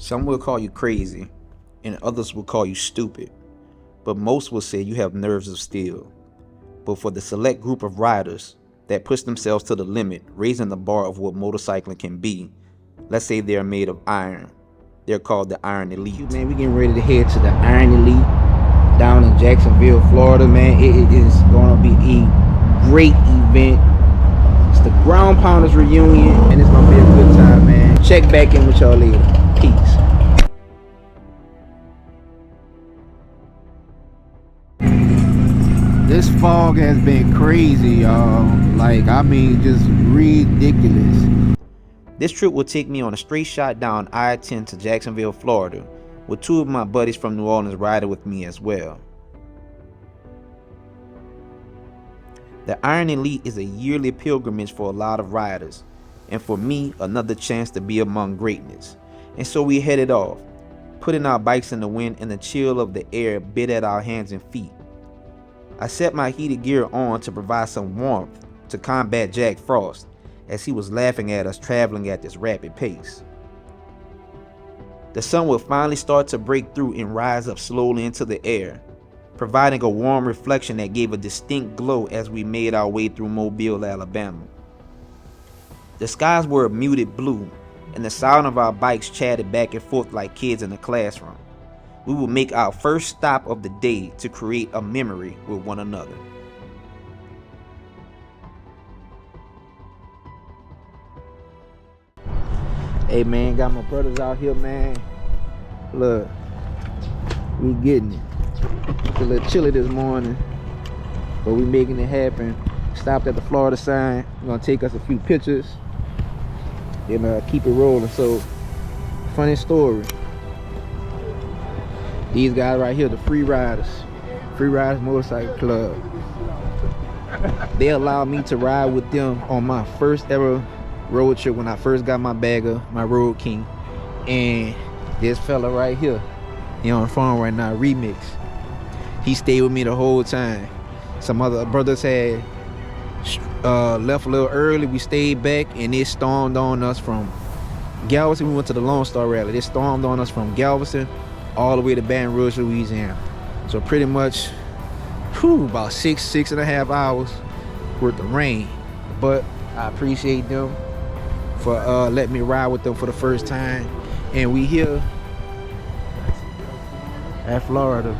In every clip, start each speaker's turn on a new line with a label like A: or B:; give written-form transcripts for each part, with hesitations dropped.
A: Some will call you crazy, and others will call you stupid, but most will say you have nerves of steel. But for the select group of riders that push themselves to the limit, raising the bar of what motorcycling can be, let's say they're made of iron. They're called the Iron Elite. Man, we getting ready to head to the Iron Elite down in Jacksonville, Florida, man. It is going to be a great event. It's the Ground Pounders reunion, and it's going to be a good time, man. Check back in with y'all later. Peace. This fog has been crazy, y'all. Like, I mean, just ridiculous. This trip will take me on a straight shot down I-10 to Jacksonville, Florida, with two of my buddies from New Orleans riding with me as well. The Iron Elite is a yearly pilgrimage for a lot of riders, and for me, another chance to be among greatness. And so we headed off, putting our bikes in the wind, and the chill of the air bit at our hands and feet. I set my heated gear on to provide some warmth to combat Jack Frost, as he was laughing at us traveling at this rapid pace. The sun would finally start to break through and rise up slowly into the air, providing a warm reflection that gave a distinct glow as we made our way through Mobile, Alabama. The skies were a muted blue, and the sound of our bikes chatted back and forth like kids in a classroom. We would make our first stop of the day to create a memory with one another. Hey man, got my brothers out here, man. Look, we getting it. It's a little chilly this morning, but we making it happen. Stopped at the Florida sign. We're gonna take us a few pictures and keep it rolling. So, funny story. These guys right here, the Free Riders Motorcycle Club. They allowed me to ride with them on my first ever road trip when I first got my bagger, my Road King. And this fella right here, he on the phone right now, Remix. He stayed with me the whole time. Some other brothers had left a little early. We stayed back, and they stormed on us from Galveston. We went to the Lone Star rally. They stormed on us from Galveston all the way to Baton Rouge, Louisiana. So pretty much, about six and a half hours worth of rain. But I appreciate them for letting me ride with them for the first time. And we here at Florida.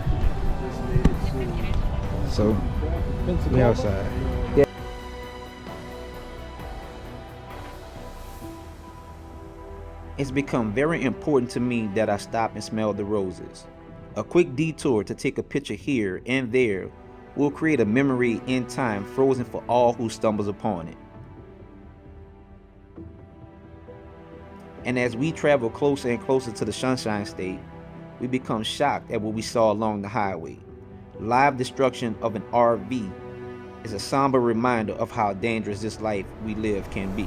A: So we outside. Yeah. It's become very important to me that I stop and smell the roses. A quick detour to take a picture here and there will create a memory in time frozen for all who stumbles upon it. And as we travel closer and closer to the Sunshine State, we become shocked at what we saw along the highway. Live destruction of an RV is a somber reminder of how dangerous this life we live can be.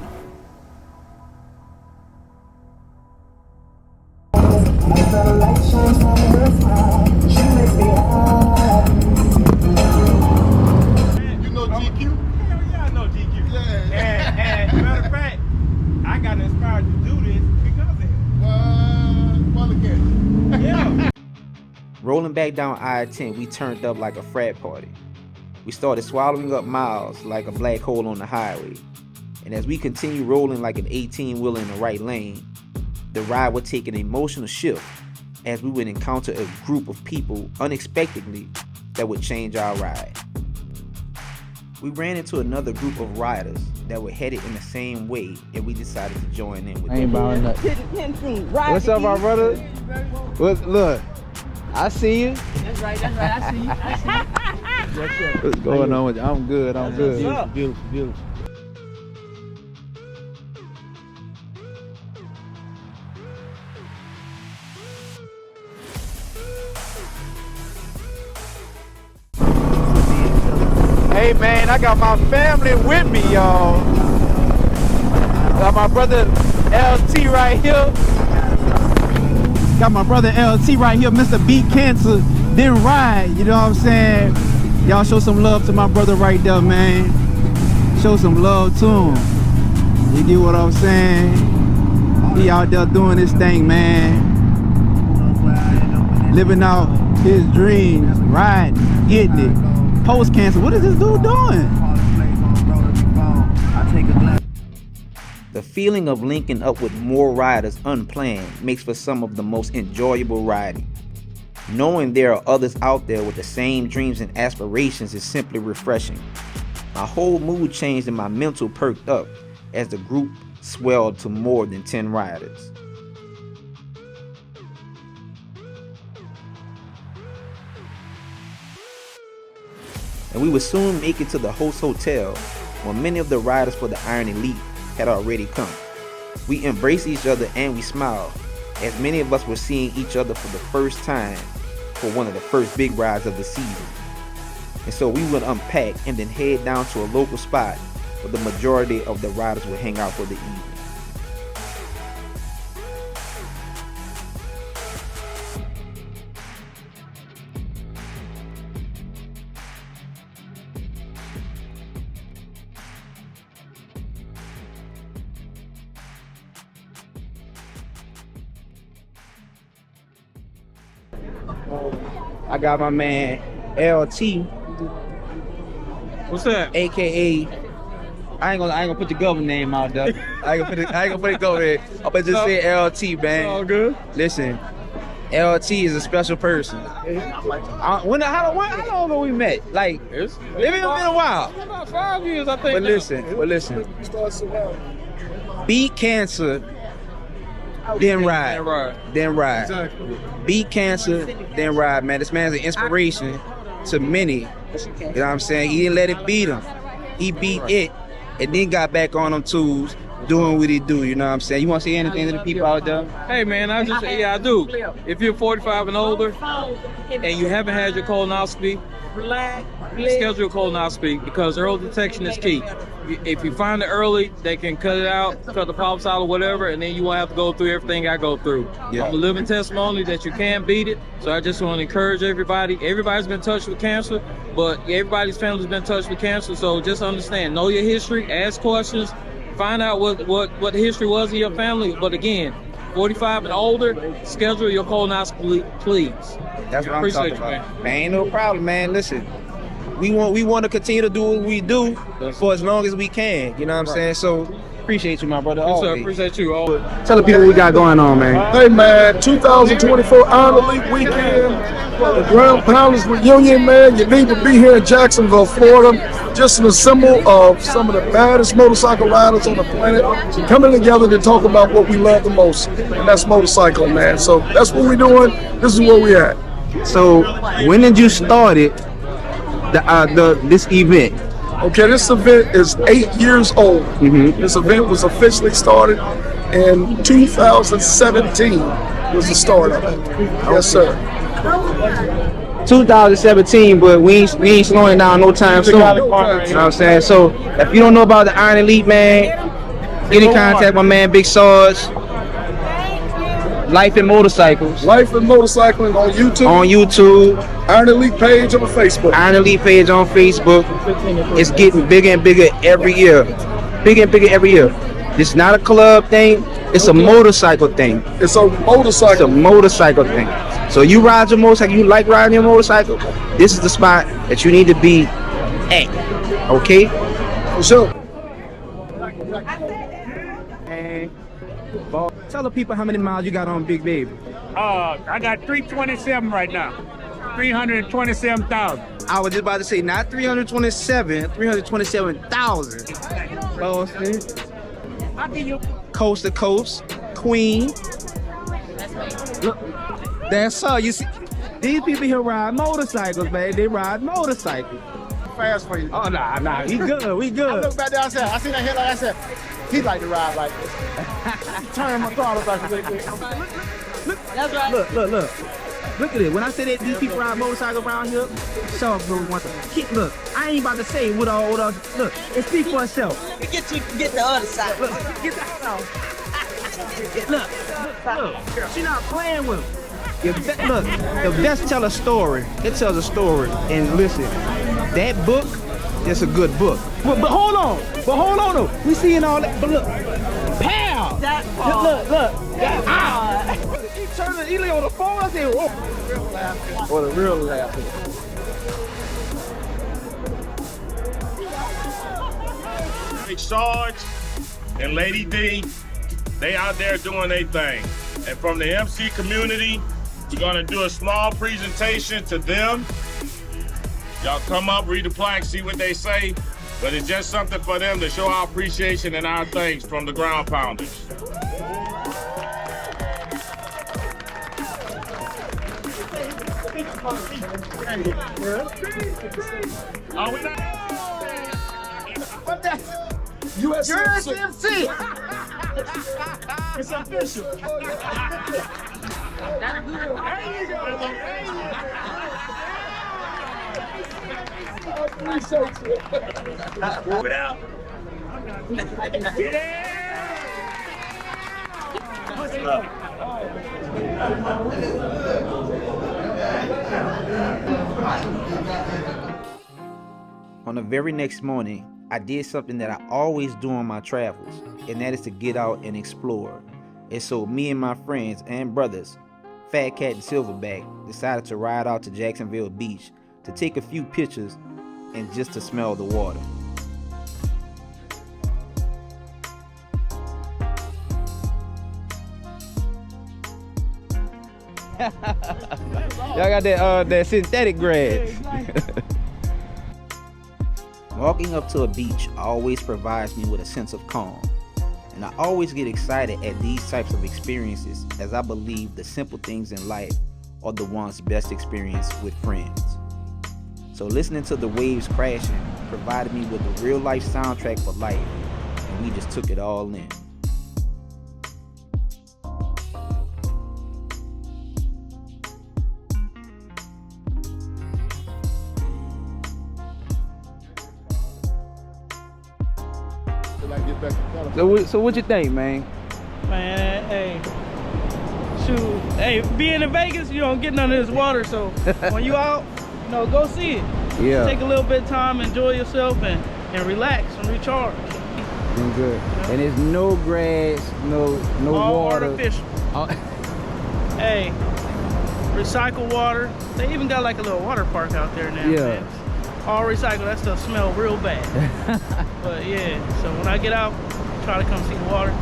B: You know GQ? Hell yeah, I know GQ. Yeah. And matter of fact, I got inspired to do this because of him.
C: Well, again.
B: Yeah.
A: Rolling back down I-10, we turned up like a frat party. We started swallowing up miles like a black hole on the highway. And as we continued rolling like an 18-wheeler in the right lane, the ride would take an emotional shift as we would encounter a group of people unexpectedly that would change our ride. We ran into another group of riders that were headed in the same way, and we decided to join in with them.
D: What's up, my brother?
A: Look, I see you.
D: That's right, I see you.
A: What's going on with you? I'm good,
D: Beautiful.
A: Hey man, I got my family with me, y'all. Got my brother LT right here. Got my brother LT right here, Mr. Beat Cancer. Didn't ride, you know what I'm saying? Y'all show some love to my brother right there, man. Show some love to him. You get what I'm saying? He out there doing this thing, man.
D: living out his dreams, riding, getting it. Post-cancer, what is this dude doing?
A: The feeling of linking up with more riders unplanned makes for some of the most enjoyable riding. Knowing there are others out there with the same dreams and aspirations is simply refreshing. My whole mood changed and my mental perked up as the group swelled to more than 10 riders. And we would soon make it to the host hotel where many of the riders for the Iron Elite had already come. We embraced each other and we smiled, as many of us were seeing each other for the first time for one of the first big rides of the season. And so we would unpack and then head down to a local spot where the majority of the riders would hang out for the evening. I got my man LT,
B: What's that?
A: aka I ain't gonna put the government name out there. I ain't gonna put it government. I'm gonna just say LT, man.
B: All good.
A: Listen, LT is a special person. How long ago we met? Like, it's been a while.
B: About 5 years, I think.
A: But listen. Beat cancer, then ride.
B: Exactly.
A: Beat cancer, then ride, man. This man's an inspiration to many. You know what I'm saying? He didn't let it beat him. He beat it and then got back on them tools, doing what he do. You know what I'm saying? You want to say anything to the people out there?
B: Hey man, I do. If you're 45 and older and you haven't had your colonoscopy, schedule your colonoscopy because early detection is key. If you find it early, they can cut it out, cut the polyps out or whatever, and then you won't have to go through everything I go through.
A: Yeah.
B: I'm a living testimony that you can beat it. So I just want to encourage everybody. Everybody's been touched with cancer, but everybody's family's been touched with cancer. So just understand, know your history, ask questions, find out what the history was in your family. But again, 45 and older, schedule your colonoscopy, please.
A: That's what I'm
B: Appreciate
A: talking
B: you,
A: about. Man, ain't no problem, man. Listen, we want to continue to do what we do for as long as we can. You know what I'm saying? So appreciate you, my brother.
B: Yes, sir.
A: Always.
B: Appreciate you. Always.
D: Tell the people what we got going on, man.
C: Hey man, 2024 Iron Elite weekend, the Ground Pounders reunion, man. You need to be here in Jacksonville, Florida. Just an symbol of some of the baddest motorcycle riders on the planet coming together to talk about what we love the most, and that's motorcycling, man. So that's what we're doing. This is where we at.
D: So, when did you start it, this event?
C: Okay, this event is 8 years old. This event was officially started in 2017 was the start of it. Yes, sir.
D: 2017, but we ain't slowing down no time soon. You know what I'm saying? So, if you don't know about the Iron Elite, man, get in contact with my man Big Sarge. Life and Motorcycles.
C: Life and Motorcycling on YouTube.
D: On YouTube.
C: Iron Elite page on Facebook.
D: Iron Elite page on Facebook. It's getting bigger and bigger every year. Bigger and bigger every year. This is not a club thing. It's a motorcycle thing.
C: It's a motorcycle.
D: It's a motorcycle thing. So you ride your motorcycle, you like riding your motorcycle, this is the spot that you need to be at. Okay?
C: For sure.
D: Tell the people how many miles you got on Big Baby.
E: I got 327 right now. 327,000.
D: I was just about to say not 327, 327,000. Coast to coast, Queen. Look, that's all you see. These people here ride motorcycles, man. They ride motorcycles.
C: Fast for you.
D: Oh nah, we good, we
C: I
D: good.
C: look back there, I seen that headlight, I said, he like to ride like this. Turn my car back a little bit.
D: That's right. Look. Look at it. When I say that these people ride motorcycles around here, show up, bro. Look, I ain't about to say what all. Look, it speaks for itself.
F: Get the other side.
D: Look, get that out. Look, she not playing with him. Look, the best tell a story. It tells a story. And listen, that book, it's a good book. But hold on though. We seeing all that, but look, pow!
F: That part.
D: Look.
F: That part.
D: He She lay on the phone. I said, "Whoa." What a real laughter.
E: Big Sarge and Lady D, they out there doing their thing. And from the MC community, we're gonna do a small presentation to them. Y'all come up, read the plaque, see what they say. But it's just something for them to show our appreciation and our thanks from the Ground Pounders. Are we not?
C: What that? USMC.
E: It's official. Move it out. Get in. What's up?
A: On the very next morning, I did something that I always do on my travels, and that is to get out and explore. And so me and my friends and brothers, Fat Cat and Silverback, decided to ride out to Jacksonville Beach to take a few pictures and just to smell the water.
D: Y'all got that synthetic grass.
A: Walking up to a beach always provides me with a sense of calm, and I always get excited at these types of experiences, as I believe the simple things in life are the ones best experienced with friends. So listening to the waves crashing provided me with a real life soundtrack for life, and we just took it all in.
D: So what you think, man?
B: Man, hey, shoot, hey, being in Vegas, you don't get none of this water, so when you out, you know, go see it.
D: Yeah.
B: Take a little bit of time, enjoy yourself, and relax and recharge.
D: Doing good. And there's no grass, no
B: All
D: water.
B: artificial. Hey, recycle water. They even got like a little water park out there now.
D: Yeah.
B: Man. All recycled. That stuff smell real bad. But yeah, so when I get out, try to come see the water,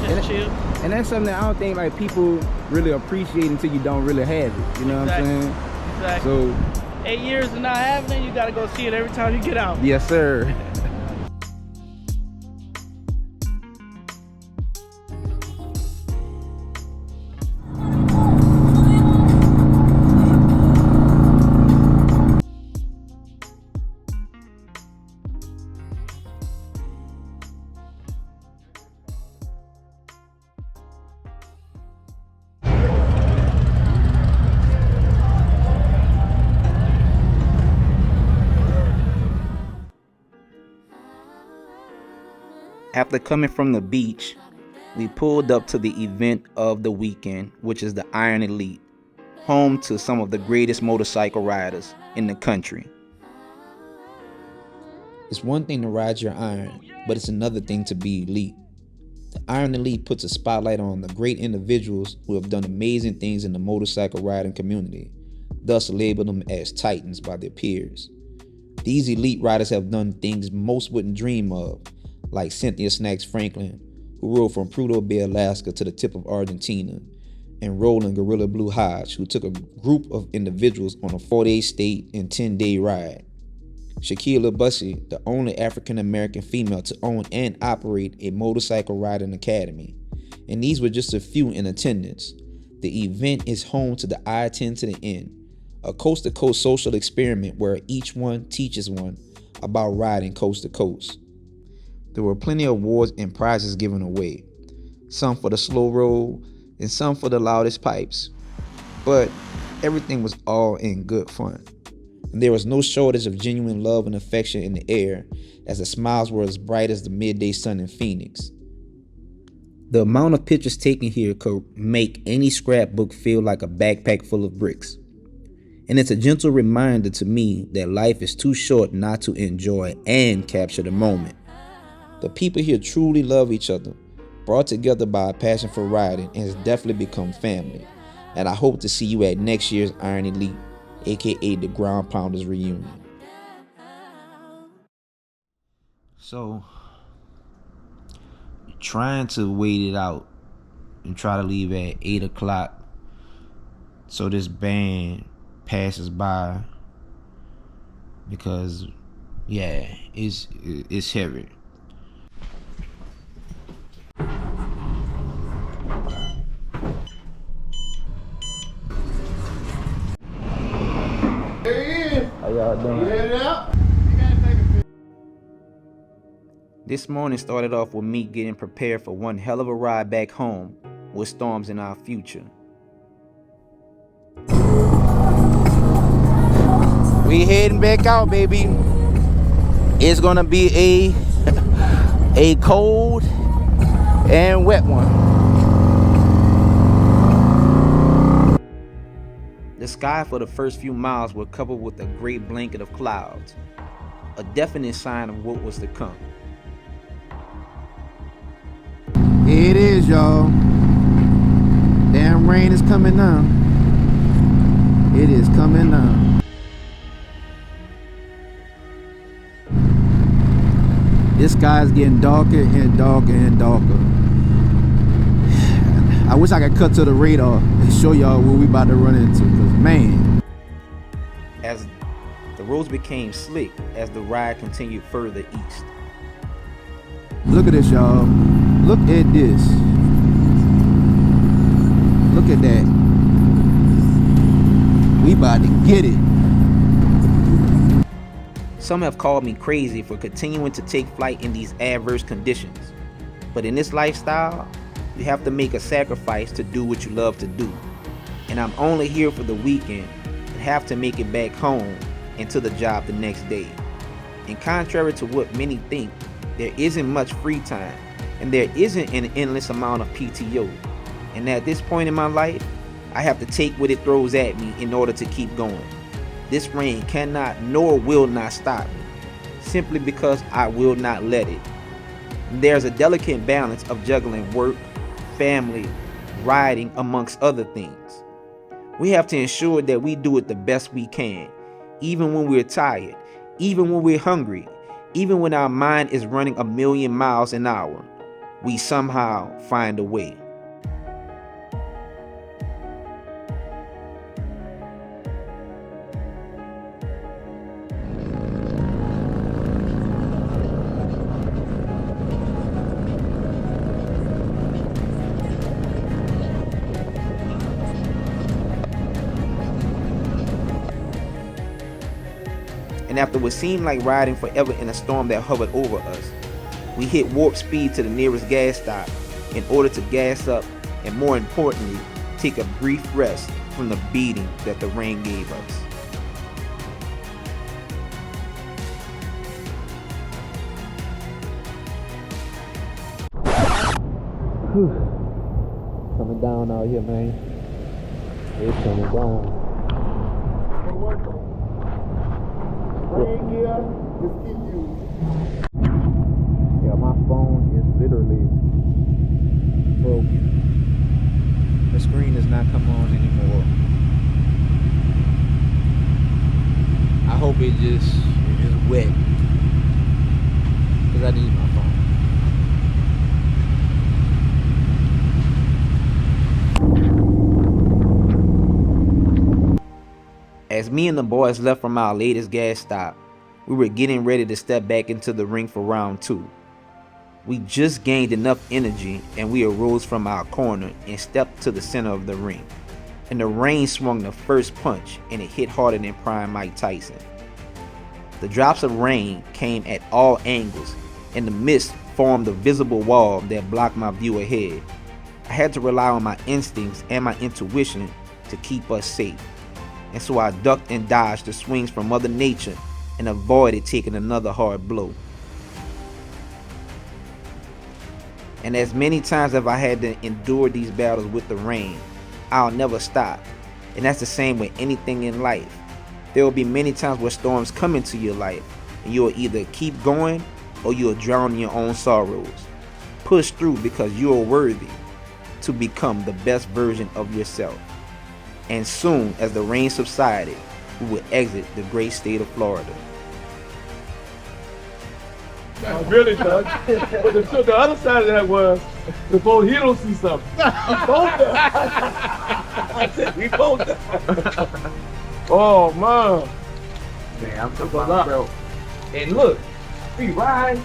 B: just chill.
D: And that's something that I don't think like people really appreciate until you don't really have it. You know what I'm saying?
B: Exactly.
D: So
B: 8 years of not having it, you gotta go see it every time you get out.
D: yes, sir.
A: After coming from the beach, we pulled up to the event of the weekend, which is the Iron Elite, home to some of the greatest motorcycle riders in the country. It's one thing to ride your iron, but it's another thing to be elite. The Iron Elite puts a spotlight on the great individuals who have done amazing things in the motorcycle riding community, thus labeled them as titans by their peers. These elite riders have done things most wouldn't dream of, like Cynthia Snacks Franklin, who rode from Prudhoe Bay, Alaska to the tip of Argentina, and Roland Gorilla Blue Hodge, who took a group of individuals on a 48-state and 10-day ride. Shaquilla Bussey, the only African-American female to own and operate a motorcycle riding academy. And these were just a few in attendance. The event is home to the I-10 to the N, a coast-to-coast social experiment where each one teaches one about riding coast to coast. There were plenty of awards and prizes given away, some for the slow roll and some for the loudest pipes, but everything was all in good fun. And there was no shortage of genuine love and affection in the air, as the smiles were as bright as the midday sun in Phoenix. The amount of pictures taken here could make any scrapbook feel like a backpack full of bricks. And it's a gentle reminder to me that life is too short not to enjoy and capture the moment. The people here truly love each other, brought together by a passion for riding, and has definitely become family. and I hope to see you at next year's Iron Elite, aka the Ground Pounders reunion. So, trying to wait it out and try to leave at 8 o'clock so this band passes by, because yeah, it's heavy. How y'all doing? This morning started off with me getting prepared for one hell of a ride back home with storms in our future. We heading back out, baby. It's gonna be a cold and wet one. The sky for the first few miles were covered with a great blanket of clouds, a definite sign of what was to come. Here it is, y'all. Damn rain is coming now. It is coming now. This sky is getting darker and darker and darker. I wish I could cut to the radar and show y'all what we about to run into, because man. As the roads became slick as the ride continued further east. Look at this, y'all. Look at this. Look at that. We about to get it. Some have called me crazy for continuing to take flight in these adverse conditions. But in this lifestyle, you have to make a sacrifice to do what you love to do. And I'm only here for the weekend and have to make it back home and to the job the next day. And contrary to what many think, there isn't much free time and there isn't an endless amount of PTO. And at this point in my life, I have to take what it throws at me in order to keep going. This rain cannot nor will not stop me, simply because I will not let it. There's a delicate balance of juggling work, family, riding, amongst other things. We have to ensure that we do it the best we can, even when we're tired, even when we're hungry, even when our mind is running 1,000,000 miles an hour. We somehow find a way. And after what seemed like riding forever in a storm that hovered over us, we hit warp speed to the nearest gas stop in order to gas up and, more importantly, take a brief rest from the beating that the rain gave us. Coming down out here, man. It's coming down.
C: Rain gear, just keep you.
A: Yeah, my phone is literally broken. The screen does not come on anymore. I hope it just wet, because I need my phone. As me and the boys left from our latest gas stop, we were getting ready to step back into the ring for round 2. We just gained enough energy and we arose from our corner and stepped to the center of the ring. And the rain swung the first punch and it hit harder than prime Mike Tyson. The drops of rain came at all angles and the mist formed a visible wall that blocked my view ahead. I had to rely on my instincts and my intuition to keep us safe. And so I ducked and dodged the swings from Mother Nature and avoided taking another hard blow. And as many times as I had to endure these battles with the rain, I'll never stop. And that's the same with anything in life. There will be many times where storms come into your life and you'll either keep going or you'll drown in your own sorrows. Push through because you are worthy to become the best version of yourself. And soon as the rain subsided, we would exit the great state of Florida.
C: Really, Doug. But the other side of that was the boat, he don't see something. We both Oh, man.
D: Man, I'm so bro. And look, we ride.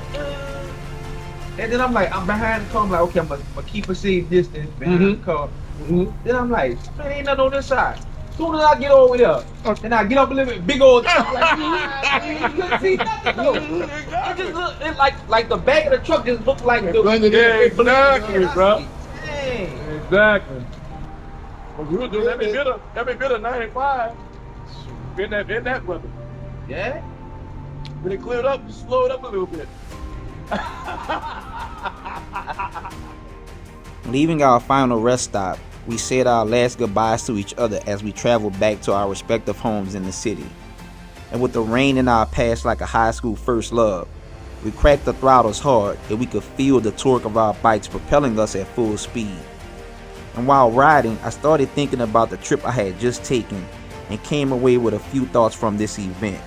D: And then I'm behind the car. I'm like, okay, I'm gonna keep a safe distance behind the car. Then I'm like, man, ain't nothing on this side. Soon as I get over there, and I get up a little bit, big old truck, like, you couldn't see nothing though. It just looked like the back of the truck just looked like the
C: exactly, bro.
D: Dang.
C: Exactly. Well, we were doing every bit of 95 in that weather.
D: Yeah.
C: When it cleared up, slowed up a little bit.
A: Leaving our final rest stop, we said our last goodbyes to each other as we traveled back to our respective homes in the city. And with the rain in our past like a high school first love, we cracked the throttles hard and we could feel the torque of our bikes propelling us at full speed. And while riding, I started thinking about the trip I had just taken and came away with a few thoughts from this event.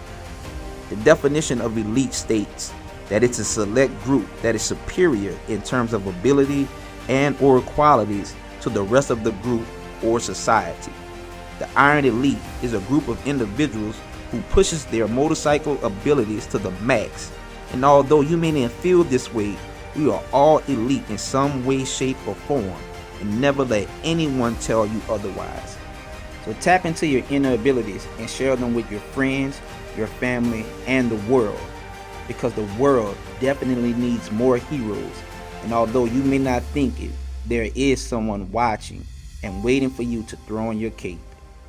A: The definition of elite states that it's a select group that is superior in terms of ability and or qualities to the rest of the group or society. The Iron Elite is a group of individuals who pushes their motorcycle abilities to the max. And although you may not feel this way, we are all elite in some way, shape, or form, and never let anyone tell you otherwise. So tap into your inner abilities and share them with your friends, your family, and the world, because the world definitely needs more heroes. And although you may not think it, there is someone watching and waiting for you to throw on your cape.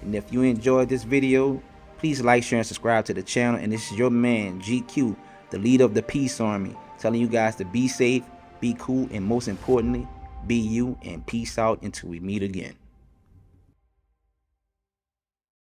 A: And if you enjoyed this video, please like, share, and subscribe to the channel. And this is your man, GQ, the leader of the Peace Army, telling you guys to be safe, be cool, and most importantly, be you, and peace out until we meet again.